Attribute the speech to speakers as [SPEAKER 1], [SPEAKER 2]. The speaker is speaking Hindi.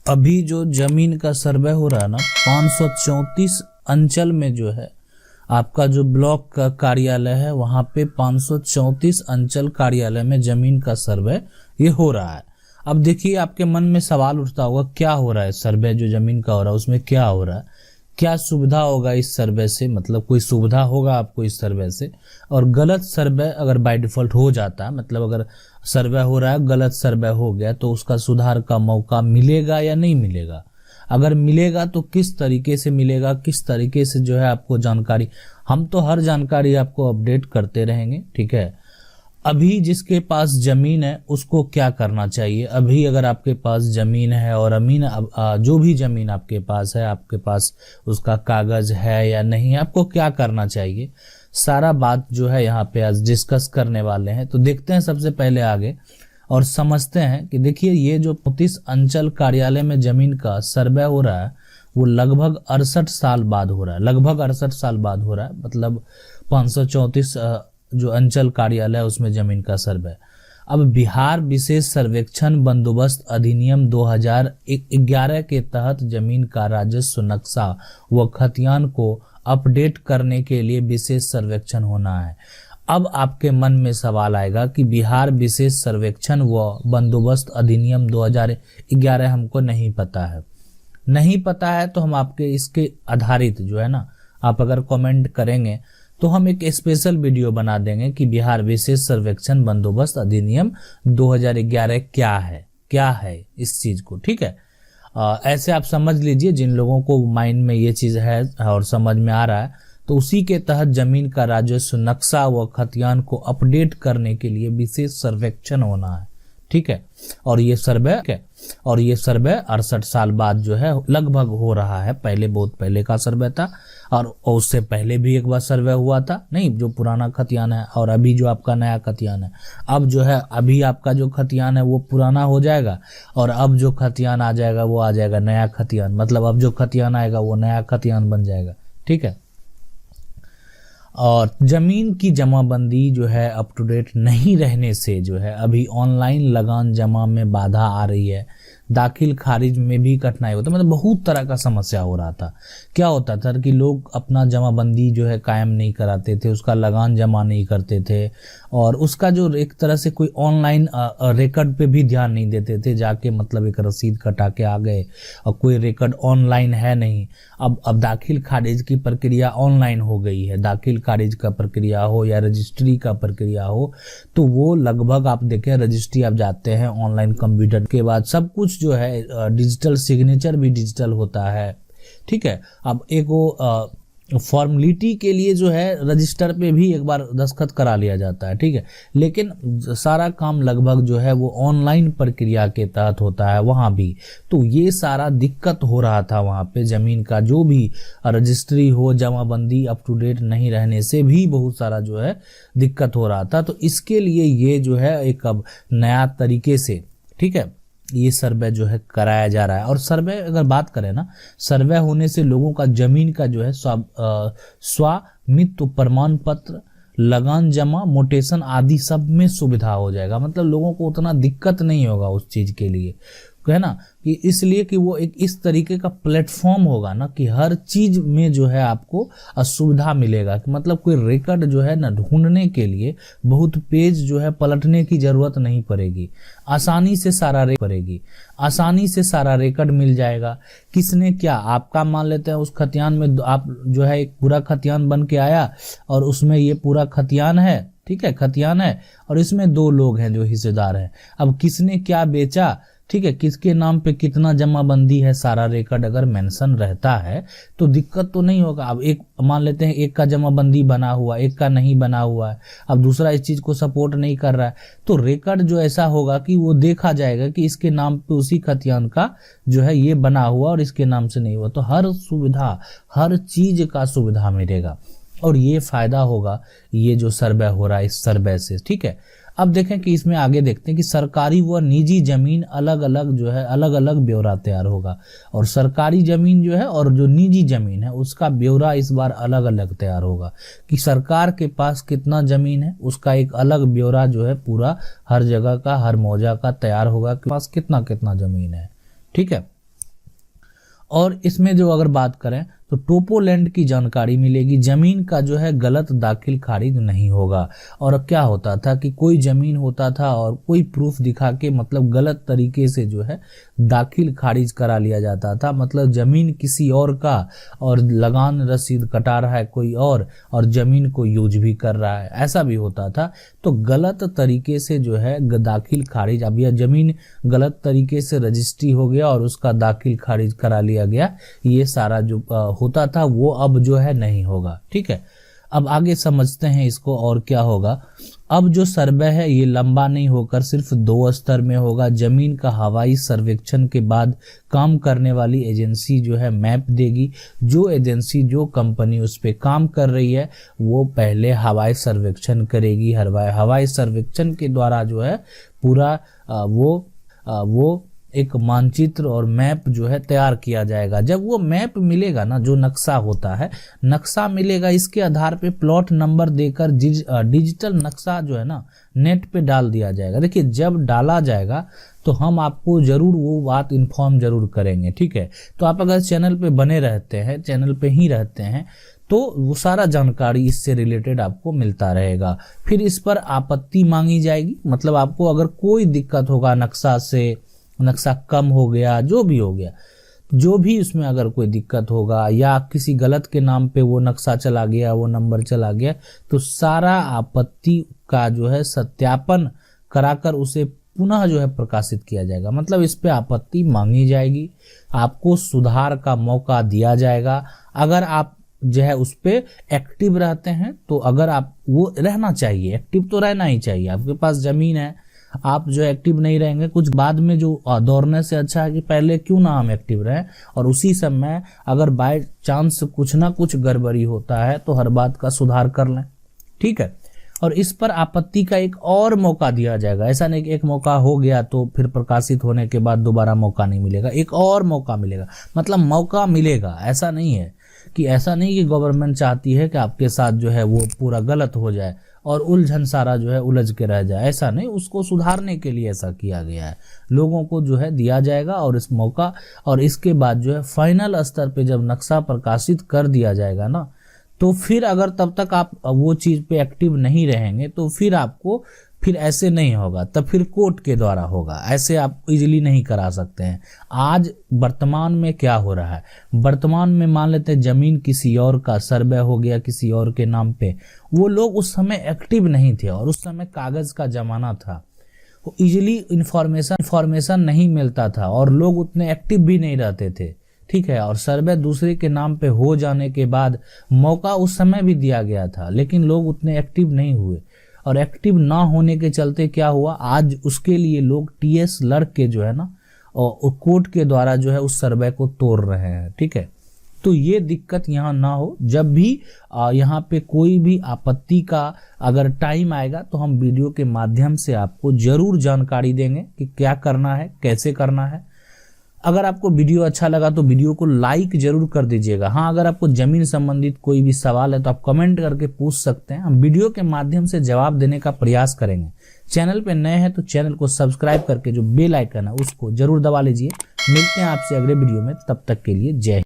[SPEAKER 1] अभी जो जमीन का सर्वे हो रहा है ना, 534 अंचल में जो है आपका जो ब्लॉक का कार्यालय है वहां पे 534 अंचल कार्यालय में जमीन का सर्वे ये हो रहा है। अब देखिए, आपके मन में सवाल उठता होगा क्या हो रहा है, सर्वे जो जमीन का हो रहा है उसमें क्या हो रहा है, क्या सुविधा होगा इस सर्वे से, मतलब कोई सुविधा होगा आपको इस सर्वे से। और गलत सर्वे अगर बाय डिफॉल्ट हो जाता है, मतलब अगर सर्वे हो रहा है गलत सर्वे हो गया तो उसका सुधार का मौका मिलेगा या नहीं मिलेगा, अगर मिलेगा तो किस तरीके से मिलेगा, किस तरीके से जो है आपको जानकारी, हम तो हर जानकारी आपको अपडेट करते रहेंगे। ठीक है, अभी जिसके पास जमीन है उसको क्या करना चाहिए, अभी अगर आपके पास जमीन है और जो भी जमीन आपके पास है, आपके पास उसका कागज है या नहीं, आपको क्या करना चाहिए, सारा बात जो है यहाँ पे आज डिस्कस करने वाले हैं। तो देखते हैं सबसे पहले आगे और समझते हैं कि देखिए, ये जो 35 अंचल कार्यालय में जमीन का सर्वे हो रहा है वो लगभग 68 साल बाद हो रहा है, लगभग 68 साल बाद हो रहा है, मतलब 534 जो अंचल कार्यालय है उसमें जमीन का सर्वे। अब बिहार विशेष सर्वेक्षण बंदोबस्त अधिनियम 2011 के तहत जमीन का राजस्व नक्शा व खतियान को अपडेट करने के लिए विशेष सर्वेक्षण होना है। अब आपके मन में सवाल आएगा कि बिहार विशेष सर्वेक्षण व बंदोबस्त अधिनियम 2011 हमको नहीं पता है, नहीं पता है तो हम आपके इसके आधारित जो है ना, आप अगर कमेंट करेंगे तो हम एक स्पेशल वीडियो बना देंगे कि बिहार विशेष सर्वेक्षण बंदोबस्त अधिनियम 2011 क्या है इस चीज को। ठीक है, ऐसे आप समझ लीजिए, जिन लोगों को माइंड में ये चीज है और समझ में आ रहा है, तो उसी के तहत जमीन का राजस्व नक्शा व खतियान को अपडेट करने के लिए विशेष सर्वेक्षण होना है। ठीक है, और ये सर्वे 68 साल बाद जो है लगभग हो रहा है। पहले बहुत पहले का सर्वे था और उससे पहले भी एक बार सर्वे हुआ था, नहीं जो पुराना खतियान है, और अभी जो आपका नया खतियान है। अब जो है अभी आपका जो खतियान है वो पुराना हो जाएगा और अब जो खतियान आ जाएगा वो आ जाएगा नया खतियान, मतलब अब जो खतियान आएगा वो नया खतियान बन जाएगा। ठीक है, और जमीन की जमाबंदी जो है अप टू डेट नहीं रहने से जो है अभी ऑनलाइन लगान जमा में बाधा आ रही है, दाखिल खारिज में भी कठिनाई होता है, मतलब बहुत तरह का समस्या हो रहा था। क्या होता था कि लोग अपना जमाबंदी जो है कायम नहीं कराते थे, उसका लगान जमा नहीं करते थे और उसका जो एक तरह से कोई ऑनलाइन रिकॉर्ड पे भी ध्यान नहीं देते थे, जाके मतलब एक रसीद कटा के आ गए और कोई रिकॉर्ड ऑनलाइन है नहीं। अब दाखिल खारिज की प्रक्रिया ऑनलाइन हो गई है, दाखिल खारिज का प्रक्रिया हो या रजिस्ट्री का प्रक्रिया हो, तो वो लगभग आप देखें रजिस्ट्री आप जाते हैं ऑनलाइन, कंप्यूटर के बाद सब कुछ जो है डिजिटल, सिग्नेचर भी डिजिटल होता है। ठीक है, अब एक वो फॉर्मेलिटी के लिए जो है रजिस्टर पे भी एक बार दस्तखत करा लिया जाता है। ठीक है, लेकिन सारा काम लगभग जो है वो ऑनलाइन प्रक्रिया के तहत होता है वहां भी, तो ये सारा दिक्कत हो रहा था वहां पे। जमीन का जो भी रजिस्ट्री हो, जमाबंदी अप टू डेट नहीं रहने से भी बहुत सारा जो है दिक्कत हो रहा था। तो इसके लिए ये जो है एक अब नया तरीके से, ठीक है, ये सर्वे जो है कराया जा रहा है। और सर्वे अगर बात करें ना, सर्वे होने से लोगों का जमीन का जो है स्वामित्व प्रमाण पत्र, लगान जमा, मोटेशन आदि सब में सुविधा हो जाएगा, मतलब लोगों को उतना दिक्कत नहीं होगा उस चीज के लिए, है ना, कि इसलिए कि वो एक इस तरीके का प्लेटफॉर्म होगा ना कि हर चीज में जो है आपको सुविधा मिलेगा, कि मतलब कोई रिकॉर्ड जो है ना ढूंढने के लिए बहुत पेज जो है पलटने की जरूरत नहीं पड़ेगी, आसानी से सारा रिकॉर्ड मिल जाएगा। किसने क्या, आपका मान लेते हैं उस खतियान में आप जो है एक पूरा खतियान बन के आया और उसमें ये पूरा खतियान है, ठीक है, खतियान है और इसमें 2 लोग हैं जो हिस्सेदार हैं। अब किसने क्या बेचा, ठीक है, किसके नाम पे कितना जमाबंदी है, सारा रिकॉर्ड अगर मेंशन रहता है तो दिक्कत तो नहीं होगा। अब एक मान लेते हैं एक का जमाबंदी बना हुआ, एक का नहीं बना हुआ है, अब दूसरा इस चीज को सपोर्ट नहीं कर रहा है, तो रिकॉर्ड जो ऐसा होगा कि वो देखा जाएगा कि इसके नाम पे उसी खतियान का जो है ये बना हुआ और इसके नाम से नहीं हुआ, तो हर सुविधा, हर चीज का सुविधा मिलेगा और ये फायदा होगा ये जो सर्वे हो रहा है इस सर्वे से। ठीक है, अब देखें कि इसमें आगे देखते हैं कि सरकारी व निजी जमीन अलग अलग जो है अलग अलग ब्यौरा तैयार होगा, और सरकारी जमीन जो है और जो निजी जमीन है उसका ब्यौरा इस बार अलग अलग तैयार होगा, कि सरकार के पास कितना जमीन है उसका एक अलग ब्यौरा जो है पूरा हर जगह का, हर मौजा का तैयार होगा कि पास कितना कितना जमीन है। ठीक है, और इसमें जो अगर बात करें तो टोपोलैंड की जानकारी मिलेगी, जमीन का जो है गलत दाखिल खारिज नहीं होगा। और क्या होता था कि कोई जमीन होता था और कोई प्रूफ दिखा के मतलब गलत तरीके से जो है दाखिल खारिज करा लिया जाता था, मतलब जमीन किसी और का और लगान रसीद कटा रहा है कोई और जमीन को यूज भी कर रहा है, ऐसा भी होता था। तो गलत तरीके से जो है दाखिल खारिज, अब यह जमीन गलत तरीके से रजिस्ट्री हो गया और उसका दाखिल खारिज करा लिया गया, ये सारा जो होता था वो अब जो है नहीं होगा। ठीक है, अब आगे समझते हैं इसको और क्या होगा। अब जो सर्वे है ये लंबा नहीं होकर सिर्फ 2 स्तर में होगा। जमीन का हवाई सर्वेक्षण के बाद काम करने वाली एजेंसी जो है मैप देगी। जो एजेंसी, जो कंपनी उस पे काम कर रही है वो पहले हवाई सर्वेक्षण करेगी। हवाई सर्वेक्षण के द्वारा जो है पूरा वो एक मानचित्र और मैप जो है तैयार किया जाएगा। जब वो मैप मिलेगा ना, जो नक्शा होता है, नक्शा मिलेगा, इसके आधार पे प्लॉट नंबर देकर डिजिटल नक्शा जो है ना नेट पे डाल दिया जाएगा। देखिए, जब डाला जाएगा तो हम आपको जरूर वो बात इन्फॉर्म जरूर करेंगे। ठीक है, तो आप अगर चैनल पे बने रहते हैं, चैनल पे ही रहते हैं, तो वो सारा जानकारी इससे रिलेटेड आपको मिलता रहेगा। फिर इस पर आपत्ति मांगी जाएगी, मतलब आपको अगर कोई दिक्कत होगा नक्शा से, नक्शा कम हो गया, जो भी हो गया, जो भी उसमें अगर कोई दिक्कत होगा या किसी गलत के नाम पे वो नक्शा चला गया, वो नंबर चला गया, तो सारा आपत्ति का जो है सत्यापन कराकर उसे पुनः जो है प्रकाशित किया जाएगा। मतलब इस पे आपत्ति मांगी जाएगी, आपको सुधार का मौका दिया जाएगा। अगर आप जो है उस पे एक्टिव रहते हैं तो अगर आप वो रहना चाहिए, एक्टिव तो रहना ही चाहिए। आपके पास जमीन है, आप जो एक्टिव नहीं रहेंगे, कुछ बाद में जो दौड़ने से अच्छा है कि पहले क्यों ना हम एक्टिव रहें, और उसी समय अगर बाय चांस कुछ ना कुछ गड़बड़ी होता है तो हर बात का सुधार कर लें। ठीक है, और इस पर आपत्ति का एक और मौका दिया जाएगा। ऐसा नहीं कि एक मौका हो गया तो फिर प्रकाशित होने के बाद दोबारा मौका नहीं मिलेगा, एक और मौका मिलेगा। मतलब मौका मिलेगा, ऐसा नहीं है कि गवर्नमेंट चाहती है कि आपके साथ जो है वो पूरा गलत हो जाए और उलझन सारा जो है उलझ के रह जाए, ऐसा नहीं। उसको सुधारने के लिए ऐसा किया गया है, लोगों को जो है दिया जाएगा और इस मौका। और इसके बाद जो है फाइनल स्तर पे जब नक्शा प्रकाशित कर दिया जाएगा ना, तो फिर अगर तब तक आप वो चीज पे एक्टिव नहीं रहेंगे तो फिर आपको फिर ऐसे नहीं होगा, तब फिर कोर्ट के द्वारा होगा। ऐसे आप इजीली नहीं करा सकते हैं। आज वर्तमान में क्या हो रहा है, वर्तमान में मान लेते हैं जमीन किसी और का सर्वे हो गया किसी और के नाम पे, वो लोग उस समय एक्टिव नहीं थे और उस समय कागज का जमाना था, इजीली इंफॉर्मेशन नहीं मिलता था और लोग उतने एक्टिव भी नहीं रहते थे। ठीक है, और सर्वे दूसरे के नाम पे हो जाने के बाद मौका उस समय भी दिया गया था, लेकिन लोग उतने एक्टिव नहीं हुए। और एक्टिव ना होने के चलते क्या हुआ, आज उसके लिए लोग टीएस लड़ के जो है ना और कोर्ट के द्वारा जो है उस सर्वे को तोड़ रहे हैं। ठीक है, तो ये दिक्कत यहाँ ना हो। जब भी यहाँ पे कोई भी आपत्ति का अगर टाइम आएगा तो हम वीडियो के माध्यम से आपको जरूर जानकारी देंगे कि क्या करना है, कैसे करना है। अगर आपको वीडियो अच्छा लगा तो वीडियो को लाइक जरूर कर दीजिएगा। हाँ, अगर आपको जमीन संबंधित कोई भी सवाल है तो आप कमेंट करके पूछ सकते हैं, हम वीडियो के माध्यम से जवाब देने का प्रयास करेंगे। चैनल पे नए हैं तो चैनल को सब्सक्राइब करके जो बेल आइकन है उसको जरूर दबा लीजिए। मिलते हैं आपसे अगले वीडियो में, तब तक के लिए जय हिंद।